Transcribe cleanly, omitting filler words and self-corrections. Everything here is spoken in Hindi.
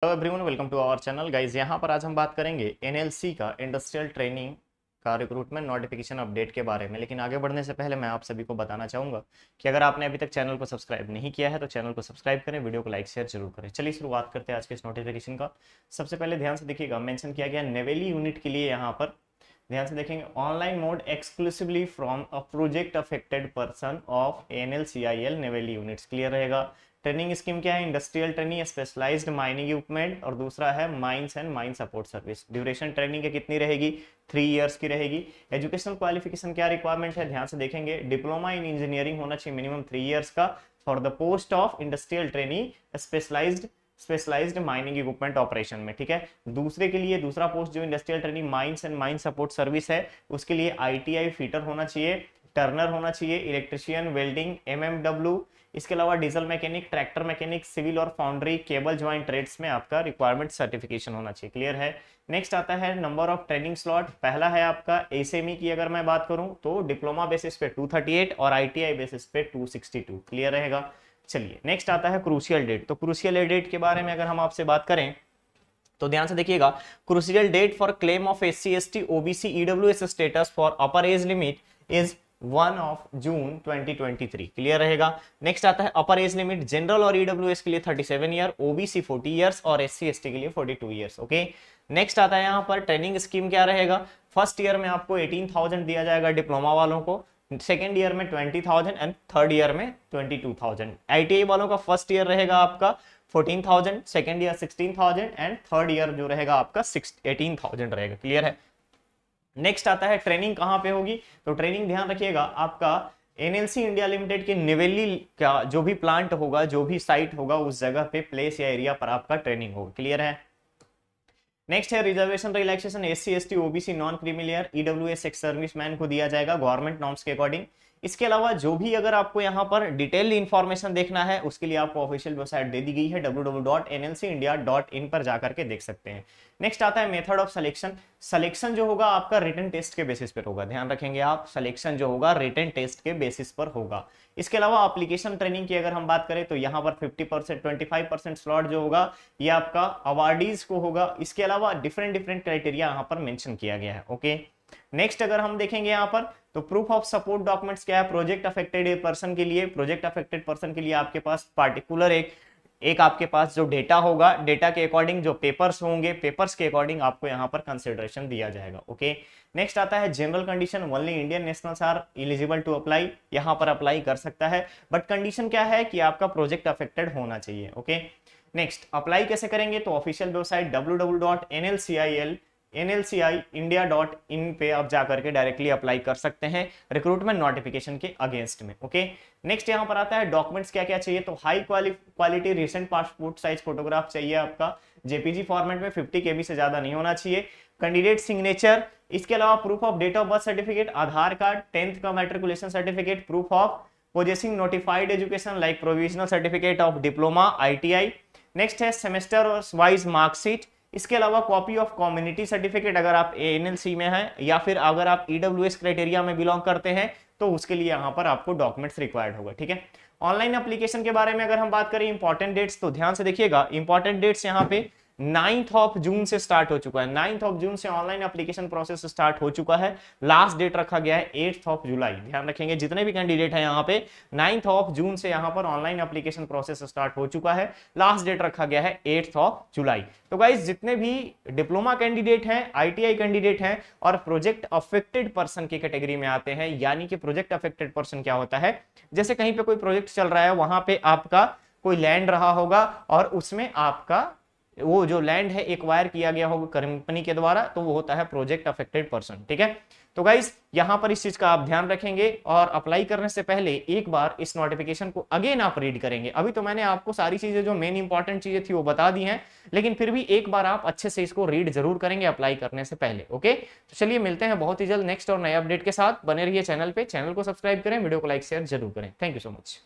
Hello everyone, welcome to our channel guys. यहाँ पर आज हम बात करेंगे एनएलसी का इंडस्ट्रियल ट्रेनिंग का रिक्रूटमेंट नोटिफिकेशन अपडेट के बारे में। लेकिन आगे बढ़ने से पहले मैं आप सभी को बताना चाहूँगा कि अगर आपने अभी तक चैनल को सब्सक्राइब नहीं किया है तो चैनल को सब्सक्राइब करें, वीडियो को लाइक शेयर जरूर करें। चलिए शुरुआत करते हैं आज के इस नोटिफिकेशन का। सबसे पहले ध्यान से देखिएगा, मेंशन किया गया नेवेली यूनिट के लिए। यहाँ पर ध्यान से देखेंगे, online mode exclusively from a project affected person of NLCIL Neyveli units. Clear रहेगा। ट्रेनिंग स्कीम क्या है? Industrial training, specialised mining equipment, और दूसरा है mines and mine support service. Duration training की कितनी रहेगी? 3 इयर्स की रहेगी। एजुकेशनल क्वालिफिकेशन क्या रिक्वायरमेंट है? ध्यान से देखेंगे, डिप्लोमा इन इंजीनियरिंग होना चाहिए मिनिमम 3 इयर्स का for the post of industrial training specialised mining equipment operation में। ठीक है। दूसरे के लिए दूसरा पोस्ट जो industrial training mines and mine support service है, उसके लिए आईटीआई फिटर होना चाहिए, टर्नर होना चाहिए, इलेक्ट्रिशियन, वेल्डिंग, एमएमडब्ल्यू, इसके अलावा diesel mechanic, tractor mechanic, civil और फाउंड्री, केबल ज्वाइंट ट्रेड्स में आपका रिक्वायरमेंट सर्टिफिकेशन होना चाहिए। क्लियर है। नेक्स्ट आता है नंबर ऑफ ट्रेनिंग स्लॉट। पहला है आपका एसएमई की अगर मैं बात करूं तो डिप्लोमा बेसिस पे 238 और आईटीआई बेसिस पे 262। क्लियर रहेगा। चलिए नेक्स्ट आता है क्रूशियल डेट। तो क्रूशियल डेट के बारे में अगर हम आपसे बात करें तो ध्यान से देखिएगा, crucial date for claim of SC ST OBC EWS status for upper age limit is 1 June 2023। Clear रहेगा। नेक्स्ट आता है अपर एज लिमिट जनरल और ईडब्ल्यूएस के लिए 37 ईयर, ओबीसी 40 ईयर्स और एससी एसटी के लिए 42 ईयर्स। ओके। नेक्स्ट आता है यहाँ पर ट्रेनिंग स्कीम क्या रहेगा? फर्स्ट ईयर में आपको 18,000 दिया जाएगा डिप्लोमा वालों को, सेकेंड ईयर में 20,000 एंड थर्ड ईयर में 22,000। आईटीआई वालों का फर्स्ट ईयर रहेगा आपका 14,000, second year 16,000 and third year जो रहेगा आपका 18,000 रहेगा। क्लियर है। नेक्स्ट आता है ट्रेनिंग कहां पे होगी? तो ट्रेनिंग ध्यान रखिएगा, आपका एनएलसी इंडिया लिमिटेड के नेवेली का जो भी प्लांट होगा, जो भी साइट होगा, उस जगह पे प्लेस या एरिया पर आपका ट्रेनिंग होगा। क्लियर है। नेक्स्ट है reservation relaxation, SC ST OBC non creamy layer EWS ex serviceman को दिया जाएगा गवर्नमेंट नॉर्म्स के अकॉर्डिंग। इसके अलावा जो भी अगर आपको यहाँ पर डिटेल इंफॉर्मेशन देखना है उसके लिए आपको ऑफिशियल वेबसाइट दे दी गई है, www.nlcindia.in पर जाकर के देख सकते हैं। नेक्स्ट आता है मेथड ऑफ सिलेक्शन। सिलेक्शन जो होगा आपका रिटन टेस्ट के बेसिस पर होगा। ध्यान रखेंगे आप, सिलेक्शन जो होगा रिटन टेस्ट के बेसिस पर होगा। इसके अलावा एप्लीकेशन ट्रेनिंग की अगर हम बात करें तो यहाँ पर 50% 25% स्लॉट जो होगा ये आपका अवार्डीज को होगा। इसके अलावा डिफरेंट क्राइटेरिया यहाँ पर मेंशन किया गया है। ओके। नेक्स्ट अगर हम देखेंगे यहाँ पर तो प्रूफ ऑफ सपोर्ट डॉक्यूमेंट्स क्या है? प्रोजेक्ट अफेक्टेड पर्सन के लिए आपके पास पार्टिकुलर एक आपके पास जो डेटा होगा, डेटा के अकॉर्डिंग जो पेपर्स होंगे, पेपर्स के अकॉर्डिंग आपको यहाँ पर कंसिडरेशन दिया जाएगा। ओके। नेक्स्ट आता है general condition, only Indian nationals are eligible to apply. यहाँ पर अप्लाई कर सकता है, बट कंडीशन क्या है कि आपका प्रोजेक्ट अफेक्टेड होना चाहिए। ओके। नेक्स्ट अप्लाई कैसे करेंगे? तो ऑफिशियल वेबसाइट www.nlciindia.in पे आप जाकर के डायरेक्टली अप्लाई कर सकते हैं रिक्रूटमेंट नोटिफिकेशन के अगेंस्ट में। ओके। नेक्स्ट यहाँ पर आता है डॉक्यूमेंट्स क्या क्या चाहिए? तो high quality recent passport size photograph चाहिए आपका, जेपीजी फॉर्मेट में 50 KB से ज्यादा नहीं होना चाहिए, कैंडिडेट सिग्नेचर। इसके अलावा proof of date of birth certificate, Aadhaar card, 10th का matriculation certificate, proof of possessing notified education like provisional certificate of diploma ITI। Next है सेमेस्टर वाइज मार्कशीट। इसके अलावा कॉपी ऑफ कम्युनिटी सर्टिफिकेट अगर आप एएनएलसी में हैं या फिर अगर आप ईडब्ल्यूएस क्राइटेरिया में बिलोंग करते हैं तो उसके लिए यहाँ पर आपको डॉक्यूमेंट्स रिक्वायर्ड होगा। ठीक है। ऑनलाइन एप्लीकेशन के बारे में अगर हम बात करें इंपॉर्टेंट डेट्स, तो ध्यान से देखिएगा, इंपॉर्टेंट डेट्स यहाँ पे 9 जून से स्टार्ट हो चुका है। 9 जून से ऑनलाइन एप्लीकेशन प्रोसेस स्टार्ट हो चुका है। लास्ट डेट रखा गया है 8 जुलाई। ध्यान रखेंगे जितने भी कैंडिडेट हैं यहाँ पे 9 जून से यहाँ पर ऑनलाइन एप्लीकेशन प्रोसेस स्टार्ट हो चुका है। लास्ट डेट रखा गया है 8 जुलाई। तो गाइस जितने भी डिप्लोमा कैंडिडेट हैं, आईटीआई कैंडिडेट हैं और प्रोजेक्ट अफेक्टेड पर्सन की कैटेगरी में आते हैं, यानी कि प्रोजेक्ट अफेक्टेड पर्सन क्या होता है? जैसे कहीं पे कोई प्रोजेक्ट चल रहा है, वहां पे आपका कोई लैंड रहा होगा और उसमें आपका वो जो लैंड है एक्वायर किया गया होगा कंपनी के द्वारा, तो वो होता है प्रोजेक्ट अफेक्टेड पर्सन। ठीक है। तो गाइस यहां पर इस चीज का आप ध्यान रखेंगे और अप्लाई करने से पहले एक बार इस नोटिफिकेशन को अगेन आप रीड करेंगे। अभी तो मैंने आपको सारी चीजें जो मेन इंपॉर्टेंट चीजें थी वो बता दी हैं, लेकिन फिर भी एक बार आप अच्छे से इसको रीड जरूर करेंगे अप्लाई करने से पहले। ओके। तो चलिए मिलते हैं बहुत ही जल्द नेक्स्ट और नए अपडेट के साथ। बने रहिए चैनल पे, चैनल को सब्सक्राइब करें, वीडियो को लाइक शेयर जरूर करें। Thank you so much.